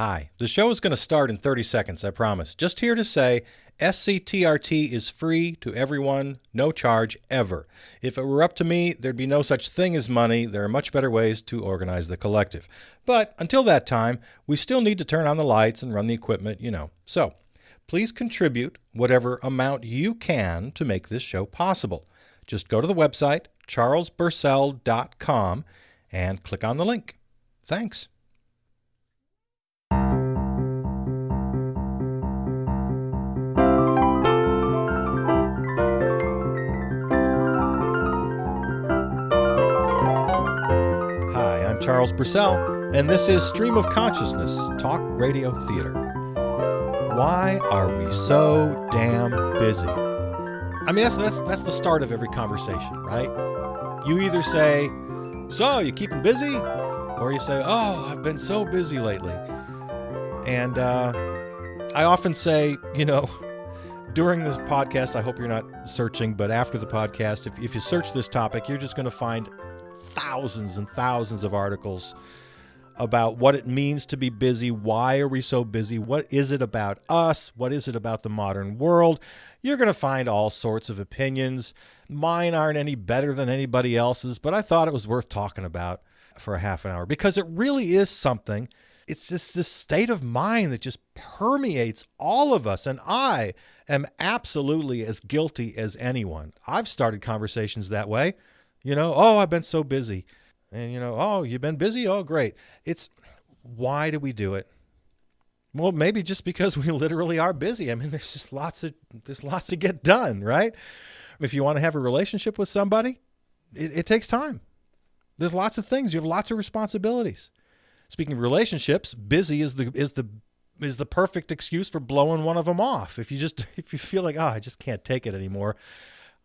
Hi, the show is going to start in 30 seconds, I promise. Just here to say, SCTRT is free to everyone, no charge ever. If it were up to me, there'd be no such thing as money. There are much better ways to organize the collective. But until that time, we still need to turn on the lights and run the equipment, So please contribute whatever amount you can to make this show possible. Just go to the website, charlesbursell.com, and click on the link. Thanks. Charles Bursell, and this is Stream of Consciousness, Talk Radio Theater. Why are we so damn busy? I mean, that's the start of every conversation, right? You either say, so, you keeping busy? Or you say, oh, I've been so busy lately. And I often say, during this podcast, I hope you're not searching, but after the podcast, if you search this topic, you're just going to find thousands and thousands of articles about what it means to be busy. Why are we so busy? What is it about us? What is it about the modern world? You're going to find all sorts of opinions. Mine aren't any better than anybody else's, but I thought it was worth talking about for a half an hour because it really is something. It's just this state of mind that just permeates all of us. And I am absolutely as guilty as anyone. I've started conversations that way. Oh, I've been so busy. And, oh, you've been busy? Oh, great. It's, why do we do it? Well, maybe just because we literally are busy. I mean, there's lots to get done, right? If you want to have a relationship with somebody, it takes time. There's lots of things. You have lots of responsibilities. Speaking of relationships, busy is the perfect excuse for blowing one of them off. If you feel like, I just can't take it anymore.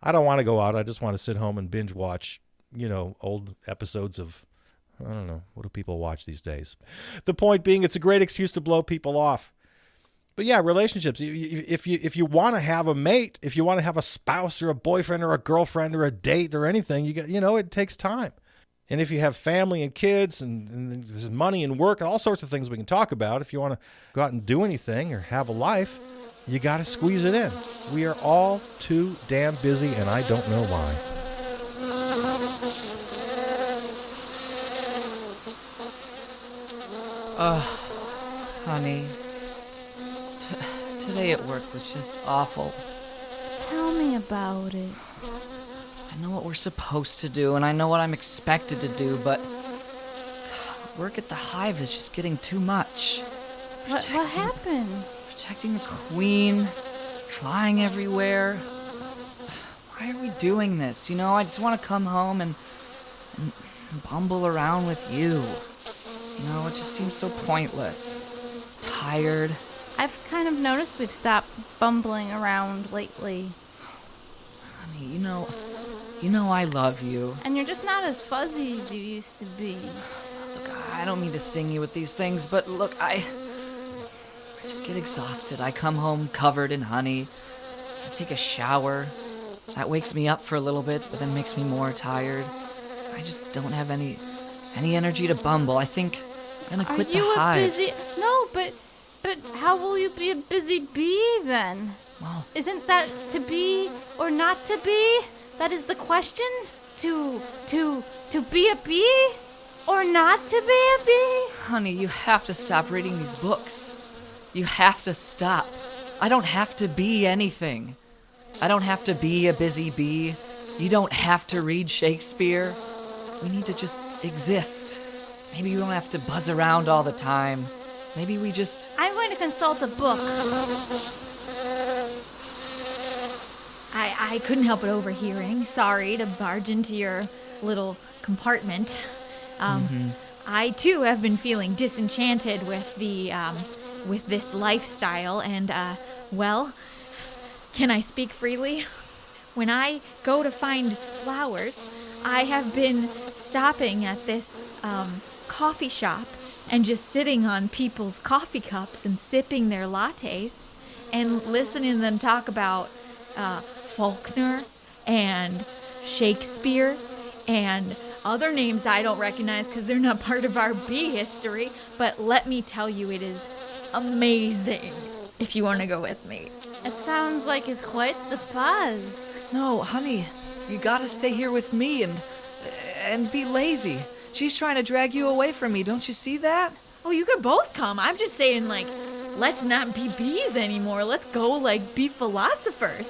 I don't want to go out. I just want to sit home and binge watch, old episodes of, I don't know, what do people watch these days? The point being, it's a great excuse to blow people off. But yeah, relationships, if you want to have a mate, if you want to have a spouse or a boyfriend or a girlfriend or a date or anything, it takes time. And if you have family and kids and there's money and work and all sorts of things we can talk about, if you want to go out and do anything or have a life, you got to squeeze it in. We are all too damn busy, and I don't know why. Honey. Today at work was just awful. Tell me about it. I know what we're supposed to do, and I know what I'm expected to do, but work at the Hive is just getting too much. What happened? Protecting the Queen, flying everywhere. Why are we doing this? I just want to come home and bumble around with you. It just seems so pointless. Tired. I've kind of noticed we've stopped bumbling around lately. Honey, you know I love you. And you're just not as fuzzy as you used to be. Look, I don't mean to sting you with these things, but look, I just get exhausted. I come home covered in honey. I take a shower. That wakes me up for a little bit, but then makes me more tired. I just don't have any energy to bumble. I think I'm gonna quit the Hive. No, but how will you be a busy bee then? Well, isn't that to be or not to be? That is the question. To be a bee or not to be a bee? Honey, you have to stop reading these books. You have to stop. I don't have to be anything. I don't have to be a busy bee. You don't have to read Shakespeare. We need to just exist. Maybe we don't have to buzz around all the time. Maybe we just... I'm going to consult a book. I couldn't help but overhearing. Sorry to barge into your little compartment. I too have been feeling disenchanted with with this lifestyle, and can I speak freely? When I go to find flowers, I have been stopping at this coffee shop and just sitting on people's coffee cups and sipping their lattes and listening to them talk about Faulkner and Shakespeare and other names I don't recognize because they're not part of our bee history. But let me tell you, it is amazing if you want to go with me. It sounds like it's quite the buzz. No, honey, you gotta stay here with me and be lazy. She's trying to drag you away from me. Don't you see that? Oh, you could both come. I'm just saying, like, let's not be bees anymore. Let's go, like, be philosophers.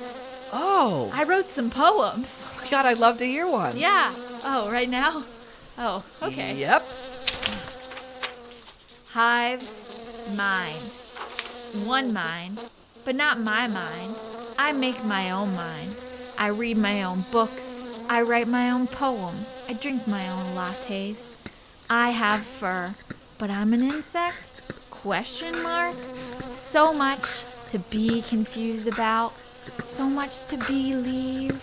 Oh. I wrote some poems. Oh my God, I'd love to hear one. Yeah. Oh, right now? Oh, okay. Yep. Hives, mind. One mind, but not my mind. I make my own mind. I read my own books. I write my own poems. I drink my own lattes. I have fur, but I'm an insect? Question mark? So much to be confused about. So much to believe.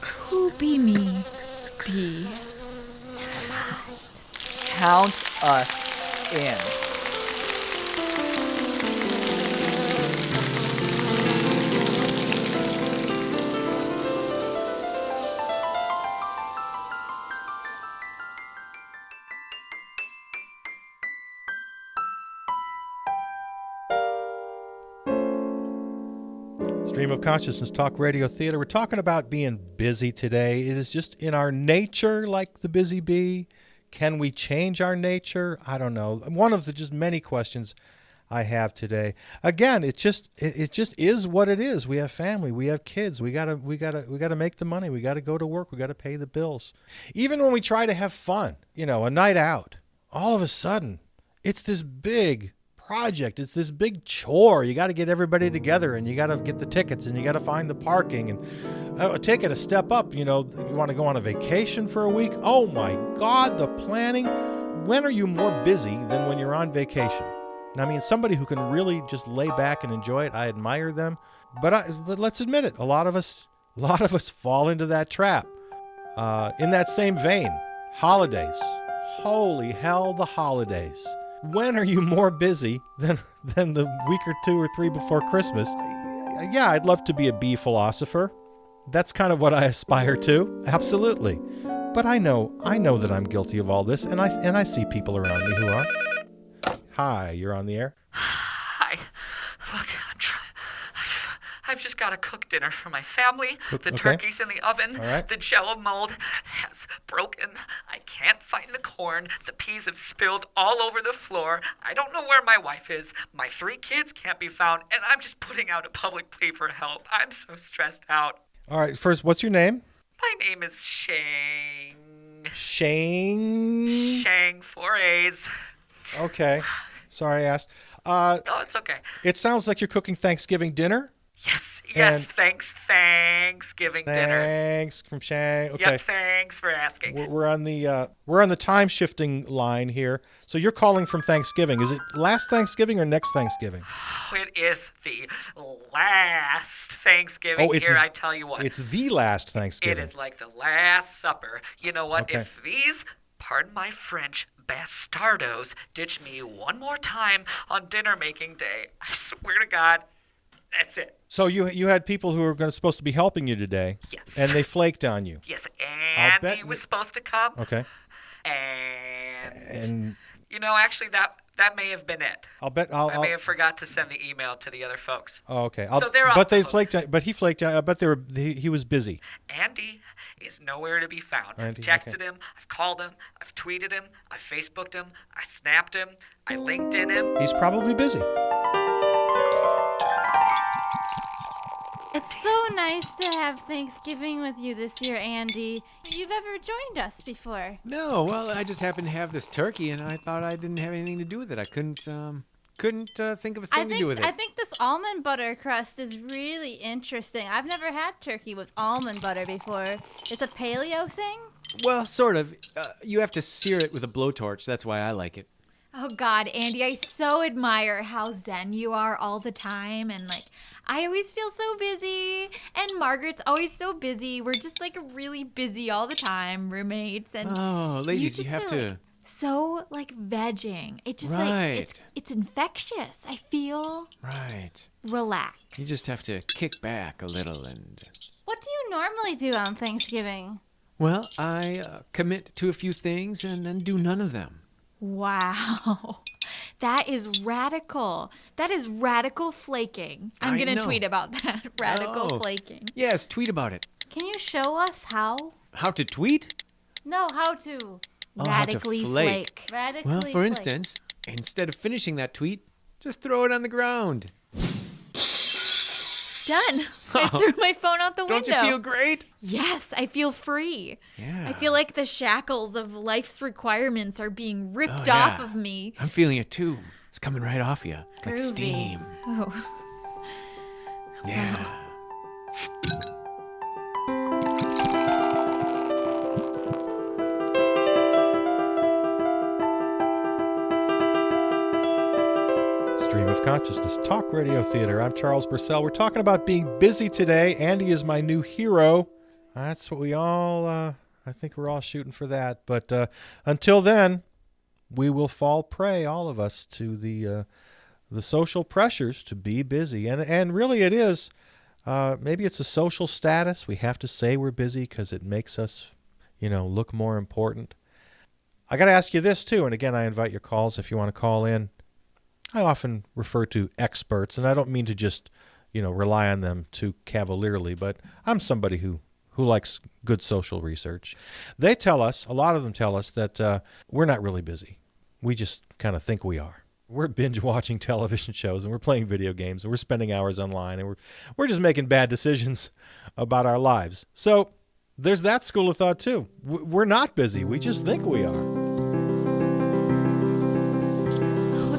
Who be me? Be. Count us in. Stream of Consciousness Talk Radio Theater. We're talking about being busy today. It is just in our nature, like the busy bee. Can we change our nature? I don't know. One of the just many questions I have today. Again, it just is what it is. We have family, we have kids. We gotta make the money. We gotta go to work. We gotta pay the bills. Even when we try to have fun, a night out, all of a sudden, it's this big project. It's this big chore. You got to get everybody together, and you got to get the tickets, and you got to find the parking, and take it a step up. You want to go on a vacation for a week. Oh my God, the planning. When are you more busy than when you're on vacation? I mean, somebody who can really just lay back and enjoy it, I admire them. But let's admit it, a lot of us fall into that trap. In that same vein, holidays. Holy hell, the holidays. When are you more busy than the week or two or three before Christmas? Yeah, I'd love to be a bee philosopher. That's kind of what I aspire to. Absolutely. But I know that I'm guilty of all this, and I see people around me who are. Hi, you're on the air. Hi. Look, I've just got to cook dinner for my family. The turkey's in the oven. All right. The Jell-O mold has broken. I can't find the corn. The peas have spilled all over the floor. I don't know where my wife is. My 3 kids can't be found, and I'm just putting out a public plea for help. I'm so stressed out. All right, first, what's your name? My name is Shang. Shang, 4 A's. Okay. Sorry I asked. No, it's okay. It sounds like you're cooking Thanksgiving dinner. Yes, Thanksgiving dinner. Thanks from Shang. Okay. Yep, thanks for asking. We're on the time shifting line here. So you're calling from Thanksgiving. Is it last Thanksgiving or next Thanksgiving? It is the last Thanksgiving here, I tell you what. It's the last Thanksgiving. It is like the Last Supper. You know what? Okay. If these, pardon my French, bastardos ditch me one more time on dinner making day, I swear to God, that's it. So you had people who were supposed to be helping you today. Yes. And they flaked on you. Yes, Andy was supposed to come. Okay. And actually that may have been it. I may have forgot to send the email to the other folks. Oh, okay. So they're off but the they hook. flaked on, but he flaked on. I bet he was busy. Andy is nowhere to be found. Andy, I've texted him, I've called him, I've tweeted him, I've Facebooked him, I snapped him, I LinkedIn him. He's probably busy. It's so nice to have Thanksgiving with you this year, Andy. You've ever joined us before? No, well, I just happened to have this turkey, and I thought I didn't have anything to do with it. I couldn't think of a thing to do with it. I think this almond butter crust is really interesting. I've never had turkey with almond butter before. It's a paleo thing? Well, sort of. You have to sear it with a blowtorch. That's why I like it. Oh God, Andy, I so admire how zen you are all the time, and I always feel so busy, and Margaret's always so busy. We're just really busy all the time, roommates, and oh, ladies, you just have are, to so vegging. It just right. It's infectious. I feel right. relaxed. You just have to kick back a little and. What do you normally do on Thanksgiving? Well, I commit to a few things and then do none of them. Wow. That is radical. That is radical flaking. I'm I going to know. tweet about that. Radical Oh. flaking. Yes, tweet about it. Can you show us how? How to tweet? No, how to. Oh, how to Radically flake. flake. Radically Well, for flake. instance, instead of finishing that tweet, just throw it on the ground. Done. I threw my phone out the Don't window. you feel great? Yes, I feel free. Yeah. I feel like the shackles of life's requirements are being ripped Oh, off yeah. of me. I'm feeling it too. It's coming right off you. Like Groovy. steam. Oh. Yeah. Stream of Consciousness, Talk Radio Theater. I'm Charles Bursell. We're talking about being busy today. Andy is my new hero. That's what we all, I think we're all shooting for that. But until then, we will fall prey, all of us, to the social pressures to be busy. And really it is, maybe it's a social status. We have to say we're busy because it makes us, look more important. I got to ask you this, too. And again, I invite your calls if you want to call in. I often refer to experts, and I don't mean to just, rely on them too cavalierly, but I'm somebody who likes good social research. They tell us, a lot of them tell us that we're not really busy. We just kind of think we are. We're binge watching television shows, and we're playing video games, and we're spending hours online, and we're just making bad decisions about our lives. So there's that school of thought too. We're not busy. We just think we are.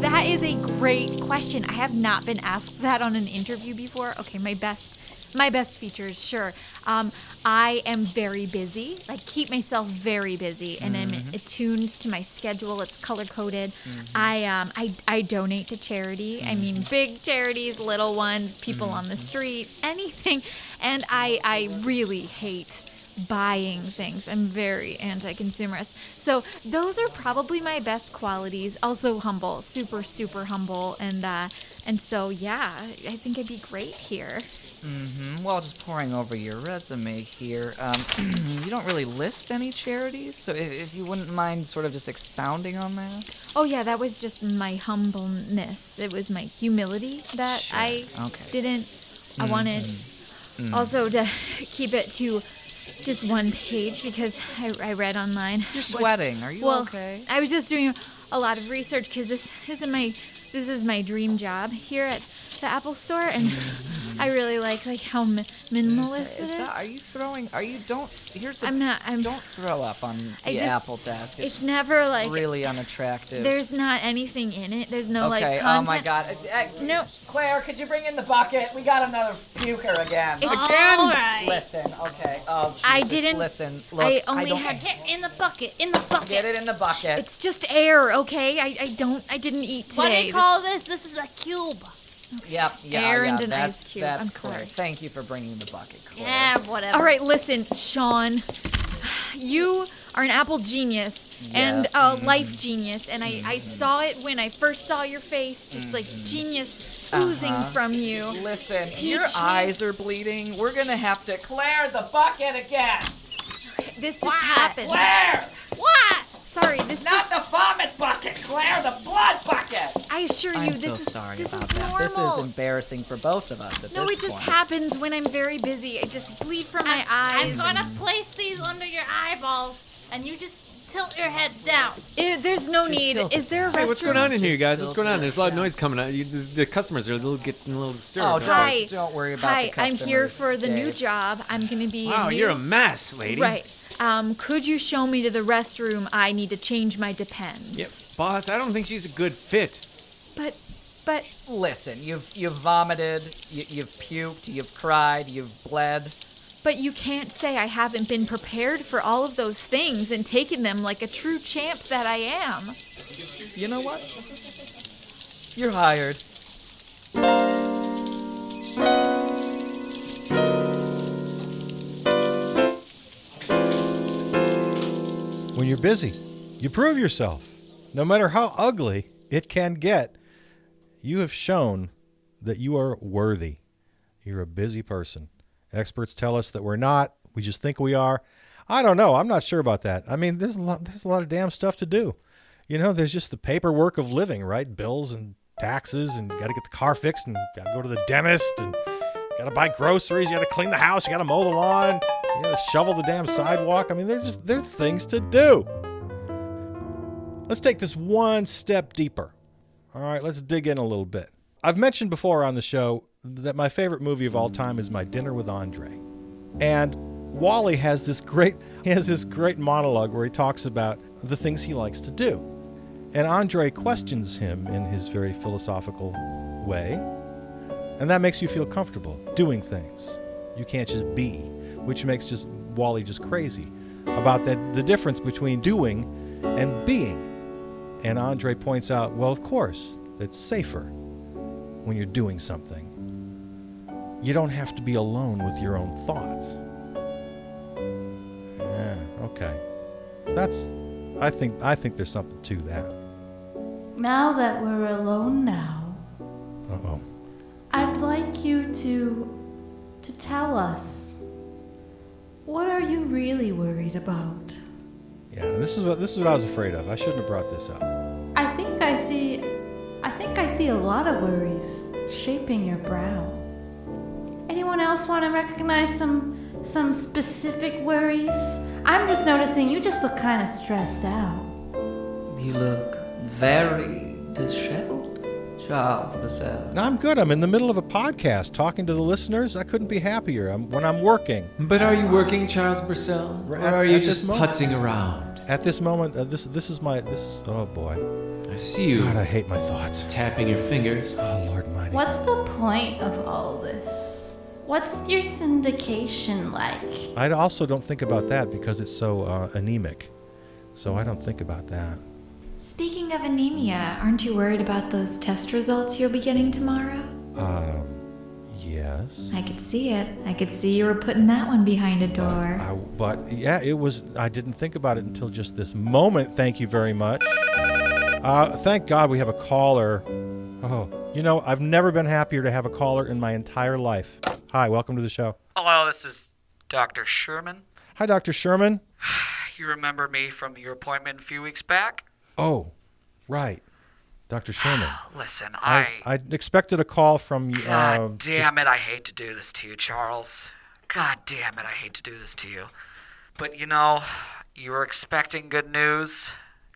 That is a great question. I have not been asked that on an interview before. Okay, my best features, sure. I am very busy. I keep myself very busy, and I'm attuned to my schedule. It's color coded. I donate to charity. I mean, big charities, little ones, people on the street, anything. And I really hate buying things. I'm very anti-consumerist. So those are probably my best qualities. Also humble, super, super humble. And so, yeah, I think I'd be great here. Well, just poring over your resume here, you don't really list any charities, so if you wouldn't mind sort of just expounding on that. Oh, yeah, that was just my humbleness. It was my humility that Sure, I okay. didn't. I wanted also to keep it to just one page because I read online. You're sweating. Are you Well, okay? I was just doing a lot of research because this is my dream job here at the Apple Store, and I really like how minimalist it is. Don't throw up on I the just- Apple desk. It's never really unattractive. there's not anything in it. There's no okay. content. Oh my God. No. Claire, could you bring in the bucket? We got another puker again. It's- All right. Listen. Okay. Oh, Jesus. I didn't- Listen. Look. I only don't, had- Get in the bucket. In the bucket. Get it in the bucket. It's just air, okay? I didn't eat today. What do you call this? This is a cube. Yep. Yeah. Air yeah, and an that's, ice cube. That's I'm Claire. sorry. Thank you for bringing the bucket, Claire. Yeah, whatever. All right, listen, Sean. You are an Apple genius and a life genius, and I saw it when I first saw your face, just like genius oozing from you. Listen, Teach your me. eyes are bleeding. We're gonna have to Claire the bucket again. This just happened. Claire, What? Sorry, this not just. the vomit bucket. Claire the blood bucket. I assure you, I'm this so is sorry this about is that. normal. This is embarrassing for both of us at No, this it just point. happens when I'm very busy. I just bleed from my eyes. I'm gonna place these under your eyeballs, and you just tilt your head down. There's no Just need. tilt Is it there a down. restroom? Hey, what's going on in here, you Just guys? What's going on? tilt There's a it lot of down. noise coming out. The customers are getting a little disturbed. Oh, Hi. don't worry about Hi, the I'm here customers, for the new Dave. job. I'm gonna be. Wow, new. you're a mess, lady. Right. Could you show me to the restroom? I need to change my Depends. Yep. Boss, I don't think she's a good fit. But Listen, you've vomited, you've puked, you've cried, you've bled. you can't say I haven't been prepared for all of those things and taken them like a true champ that I am. You know what? You're hired. When you're busy, you prove yourself. No matter how ugly it can get, you have shown that you are worthy. You're a busy person. Experts tell us that we're not. We just think we are. I don't know. I'm not sure about that. I mean, there's a lot of damn stuff to do. You know, there's just the paperwork of living, right? Bills and taxes, and you got to get the car fixed, and got to go to the dentist, and got to buy groceries. You got to clean the house. You got to mow the lawn. You got to shovel the damn sidewalk. I mean, there's things to do. Let's take this one step deeper. All right, let's dig in a little bit. I've mentioned before on the show that my favorite movie of all time is My Dinner with Andre. And Wally has this great monologue where he talks about the things he likes to do. And Andre questions him in his very philosophical way. And that makes you feel comfortable doing things. You can't just be, which makes Wally just crazy about the difference between doing and being. And Andre points out, well, of course, it's safer when you're doing something. You don't have to be alone with your own thoughts. Yeah, okay. I think there's something to that. Now that we're alone now, Uh-oh. I'd like you to tell us, what are you really worried about? Yeah, this is what I was afraid of. I shouldn't have brought this up. I think I see a lot of worries shaping your brow. Anyone else want to recognize some specific worries? I'm just noticing you just look kind of stressed out. You look very disheveled, Charles Bursell. No, I'm good. I'm in the middle of a podcast talking to the listeners. I couldn't be happier when I'm working. But are you working, Charles Bursell? Or are you just putzing around? At this moment, this is oh boy. I see you. God, I hate my thoughts. Tapping your fingers. Oh, Lord mighty. What's the point of all this? What's your syndication like? I also don't think about that because it's so anemic. So I don't think about that. Speaking of anemia, aren't you worried about those test results you'll be getting tomorrow? Yes. I could see it. I could see you were putting that one behind a door. But yeah, I didn't think about it until just this moment. Thank you very much. Thank God we have a caller. Oh, I've never been happier to have a caller in my entire life. Hi, welcome to the show. Hello, this is Dr. Sherman. Hi, Dr. Sherman. You remember me from your appointment a few weeks back? Oh, right. Dr. Sherman. Listen, I expected a call from you. God damn it, I hate to do this to you, Charles. God damn it, I hate to do this to you. But you were expecting good news.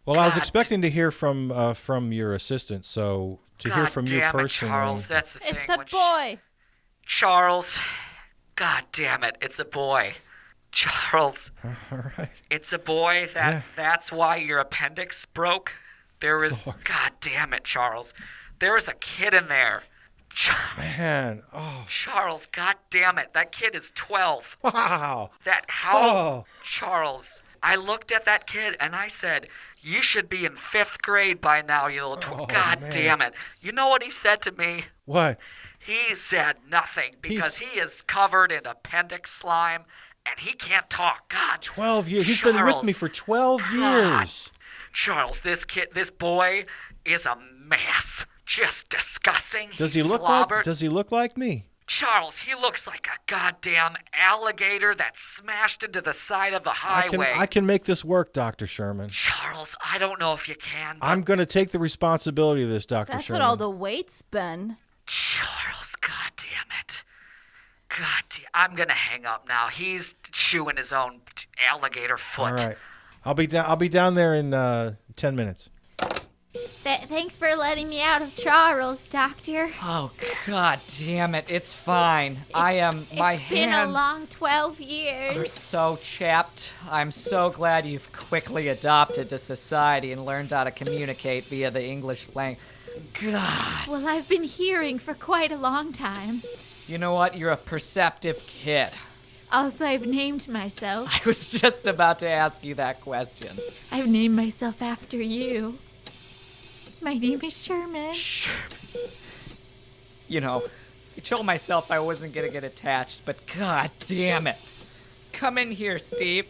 Well, I was expecting to hear from your assistant, so hear from you personally. Charles, that's the thing. It's a boy. Charles, God damn it, it's a boy. Charles, all right. It's a boy. That's why your appendix broke. There was, Lord. God damn it, Charles. There was a kid in there. Man, oh. Charles, God damn it, that kid is 12. Wow. Charles, I looked at that kid and I said, you should be in 5th grade by now, you little God man. damn it. You know what he said to me? What? He said nothing because he is covered in appendix slime and he can't talk. God. 12 years. He's Charles, been with me for 12 years. Charles, this boy is a mess. Just disgusting. Does he look like me? Charles, he looks like a goddamn alligator that smashed into the side of the highway. I can make this work, Dr. Sherman. Charles, I don't know if you can. I'm going to take the responsibility of this, Dr. That's Sherman. what all the weight's been. Charles, God damn it. I'm going to hang up now. He's chewing his own alligator foot. All right. I'll be down there in 10 minutes. Thanks for letting me out of Charles, Doctor. Oh, God damn it. It's fine. My It's been a long 12 years. are so chapped. I'm so glad you've quickly adopted to society and learned how to communicate via the English language. God. Well, I've been hearing for quite a long time. You know what? You're a perceptive kid. Also, I've named myself. I was just about to ask you that question. I've named myself after you. My name is Sherman. I told myself I wasn't going to get attached, but God damn it. Come in here, Steve.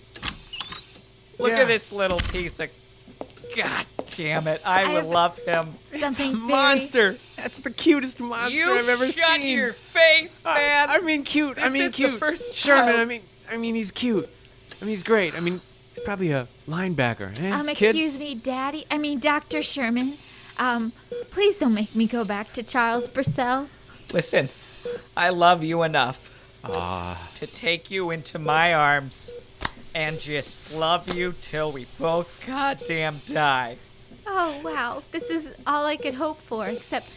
Look at this little piece of... God damn it. I would love him. Something Monster. That's the cutest monster I've ever seen. Shut your face, man. I mean cute. This is cute. the first Sherman, child. I mean he's cute. I mean, he's great. I mean, he's probably a linebacker. Kid? Excuse me, Daddy. I mean, Dr. Sherman. Please don't make me go back to Charles Bursell. Listen, I love you enough to take you into my arms and just love you till we both goddamn die. Oh, wow. This is all I could hope for, except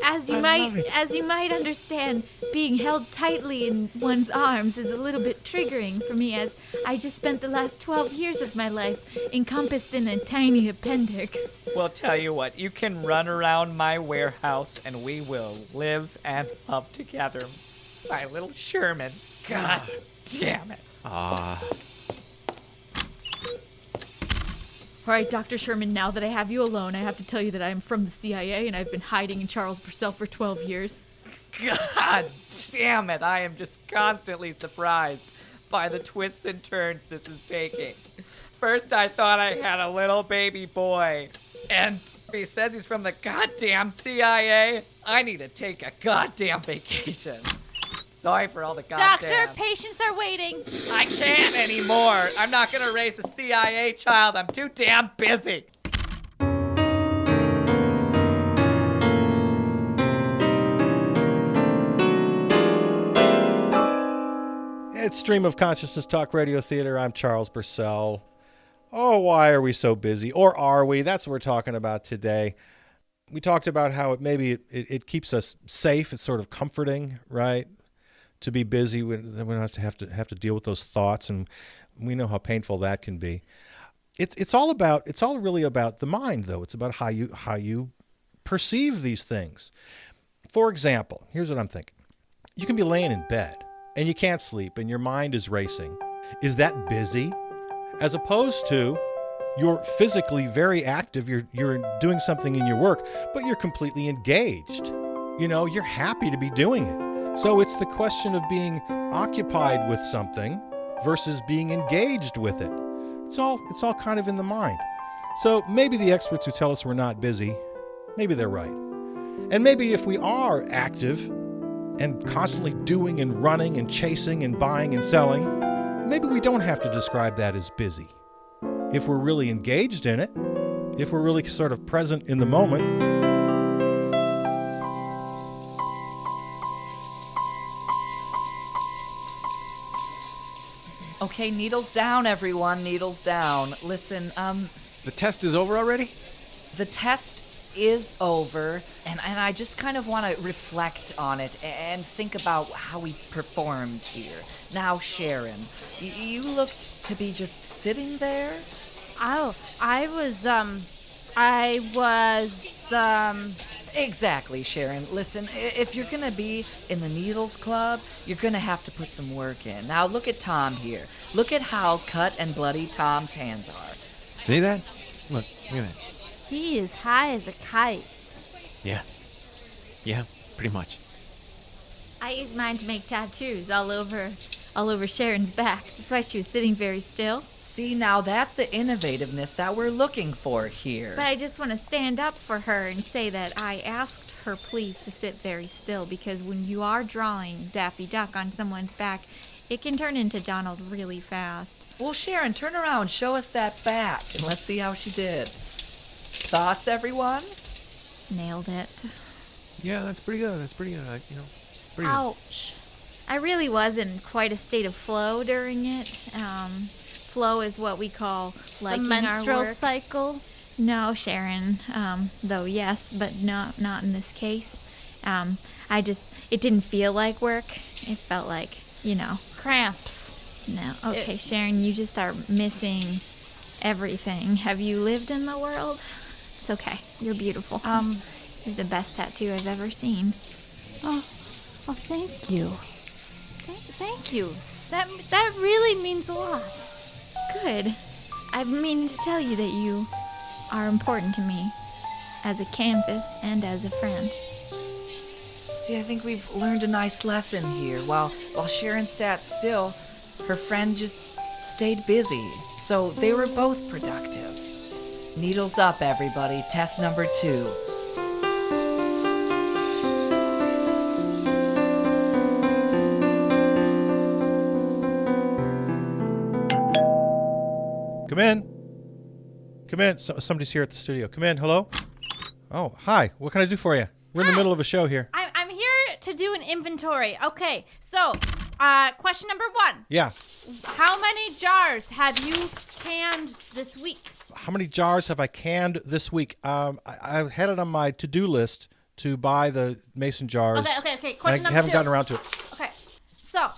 as you might understand, being held tightly in one's arms is a little bit triggering for me, as I just spent the last 12 years of my life encompassed in a tiny appendix. Well, tell you what, you can run around my warehouse and we will live and love together. My little Sherman. God damn it. All right, Dr. Sherman, now that I have you alone, I have to tell you that I am from the CIA and I've been hiding in Charles Bursell for 12 years. God damn it, I am just constantly surprised by the twists and turns this is taking. First I thought I had a little baby boy, and he says he's from the goddamn CIA. I need to take a goddamn vacation. Sorry for all the goddamn... Doctor, patients are waiting. I can't anymore. I'm not gonna raise a CIA child. I'm too damn busy. It's Stream of Consciousness Talk Radio Theater. I'm Charles Bursell. Oh, why are we so busy? Or are we? That's what we're talking about today. We talked about how it keeps us safe. It's sort of comforting, right? To be busy, we don't have to deal with those thoughts, and we know how painful that can be. It's all really about the mind, though. It's about how you perceive these things. For example, here's what I'm thinking: you can be laying in bed and you can't sleep, and your mind is racing. Is that busy? As opposed to you're physically very active, you're doing something in your work, but you're completely engaged. You're happy to be doing it. So it's the question of being occupied with something versus being engaged with it. It's all kind of in the mind. So maybe the experts who tell us we're not busy, maybe they're right. And maybe if we are active and constantly doing and running and chasing and buying and selling, maybe we don't have to describe that as busy. If we're really engaged in it, if we're really sort of present in the moment. Okay, needles down, everyone. Needles down. Listen, The test is over already? the test is over, and I just kind of want to reflect on it and think about how we performed here. Now, Sharon, you looked to be just sitting there. Oh, I was. Exactly, Sharon. Listen, if you're going to be in the Needles Club, you're going to have to put some work in. Now, look at Tom here. Look at how cut and bloody Tom's hands are. See that? Look at that. He is high as a kite. Yeah, pretty much. I used mine to make tattoos all over Sharon's back. That's why she was sitting very still. See, now that's the innovativeness that we're looking for here. But I just want to stand up for her and say that I asked her please to sit very still, because when you are drawing Daffy Duck on someone's back, it can turn into Donald really fast. Well, Sharon, turn around, show us that back, and let's see how she did. Thoughts, everyone? Nailed it. Yeah, that's pretty good. Pretty good. Ouch. I really was in quite a state of flow during it. Flow is what we call liking The menstrual our work. cycle. No, Sharon. Though yes, but not in this case. It didn't feel like work. It felt like, Cramps. No. Okay, Sharon, you just are missing everything. Have you lived in the world? It's okay. You're beautiful. You're the best tattoo I've ever seen. Oh, thank you. Thank you. That really means a lot. Good. I've been meaning to tell you that you are important to me as a canvas and as a friend. See, I think we've learned a nice lesson here. While Sharon sat still, her friend just stayed busy. So they were both productive. Needles up, everybody. Test number 2. Come in. Come in. Somebody's here at the studio. Come in. Hello? Oh, hi. What can I do for you? We're in the middle of a show here. I'm here to do an inventory. Okay, so, question number 1. Yeah. How many jars have you canned this week? How many jars have I canned this week? I had it on my to-do list to buy the mason jars. Okay. Question number 2. I haven't gotten around to it. Okay, so,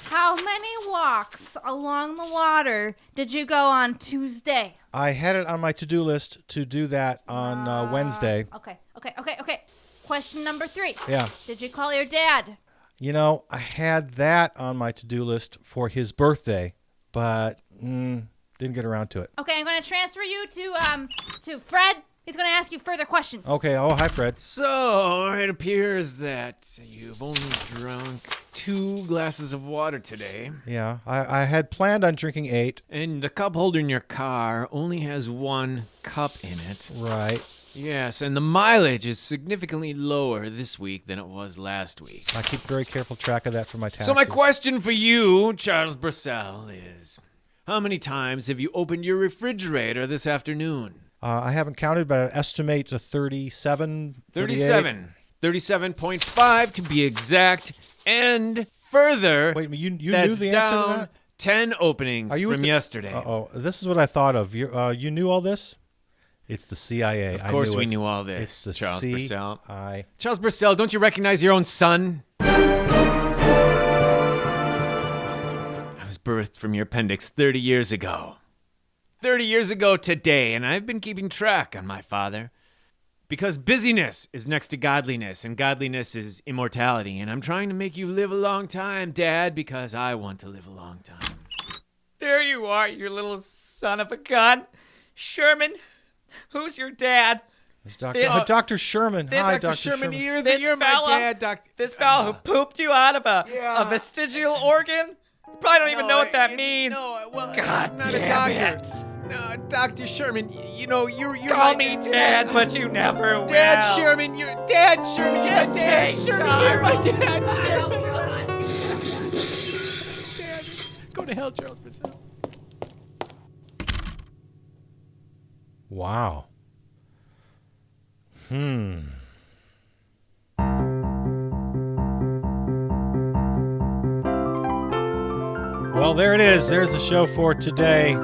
how many walks along the water did you go on Tuesday? I had it on my to-do list to do that on Wednesday. Okay. Question number 3. Yeah. Did you call your dad? You know, I had that on my to-do list for his birthday, but didn't get around to it. Okay, I'm going to transfer you to Fred. He's going to ask you further questions. Okay. Oh, hi, Fred. So, it appears that you've only drunk 2 glasses of water today. Yeah, I had planned on drinking 8. And the cup holder in your car only has 1 cup in it. Right. Yes, and the mileage is significantly lower this week than it was last week. I keep very careful track of that for my taxes. So my question for you, Charles Bursell, is how many times have you opened your refrigerator this afternoon? I haven't counted, but I estimate 37, 37. 37.5 to be exact. And further, Wait, you knew that's the answer to down that? 10 openings Are you from yesterday. Uh-oh. This is what I thought of. You knew all this? It's the CIA. Of course we knew all this, It's the Charles Bursell. CIA. Charles Bursell, don't you recognize your own son? I was birthed from your appendix 30 years ago. 30 years ago today, and I've been keeping track on my father. Because busyness is next to godliness, and godliness is immortality. And I'm trying to make you live a long time, Dad, because I want to live a long time. There you are, you little son of a gun. Sherman, who's your dad? It's Dr. Sherman. Hi, Dr. Sherman. You're This my fella? dad, Doctor. This fellow who pooped you out of a vestigial organ? You probably don't even know what that means. No, well, God I'm not damn a doctor. it. No, Dr. Sherman, you know, you're Call my me Dad, but you never will. Dad Sherman, you're Dad Sherman, you're my Just dad take Sherman, some. you're my dad I Sherman. don't want Dad, go to hell, Charles Bursell. Wow. Well, there it is. There's the show for today.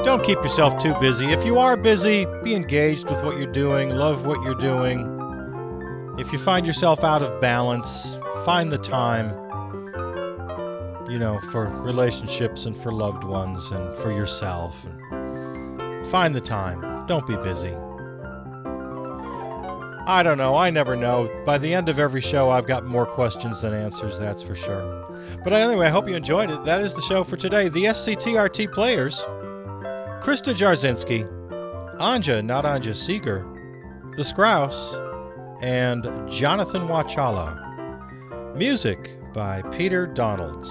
Don't keep yourself too busy. If you are busy, be engaged with what you're doing. Love what you're doing. If you find yourself out of balance, find the time, for relationships and for loved ones and for yourself. Find the time. Don't be busy. I don't know. I never know. By the end of every show, I've got more questions than answers, that's for sure. But anyway, I hope you enjoyed it. That is the show for today. The SCTRT players: Krista Jarzinski, Anja, not Anja Seeger, The Scrouse, and Jonathan Wachala. Music by Peter Donalds.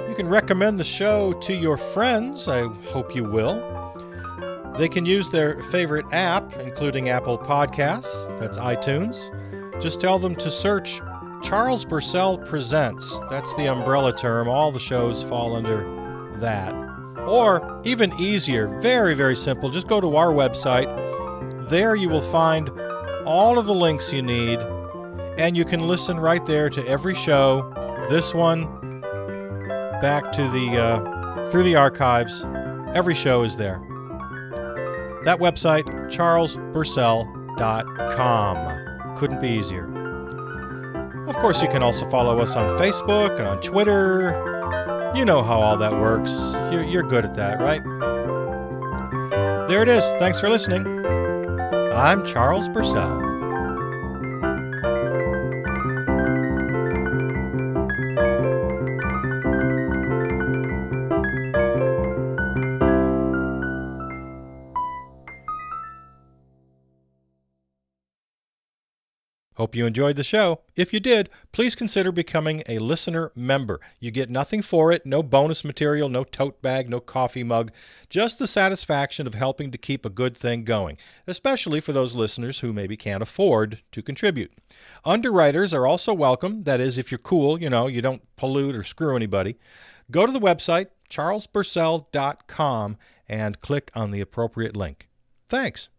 You can recommend the show to your friends. I hope you will. They can use their favorite app, including Apple Podcasts, that's iTunes. Just tell them to search Charles Bursell Presents. That's the umbrella term. All the shows fall under that. Or, even easier, very, very simple, just go to our website. There you will find all of the links you need, and you can listen right there to every show. This one, back to through the archives. Every show is there. That website, charlesbursell.com. Couldn't be easier. Of course, you can also follow us on Facebook and on Twitter. You know how all that works. You're good at that, right? There it is. Thanks for listening. I'm Charles Bursell. Hope you enjoyed the show. If you did, please consider becoming a listener member. You get nothing for it, no bonus material, no tote bag, no coffee mug, just the satisfaction of helping to keep a good thing going, especially for those listeners who maybe can't afford to contribute. Underwriters are also welcome. That is, if you're cool, you don't pollute or screw anybody. Go to the website, charlesbursell.com, and click on the appropriate link. Thanks.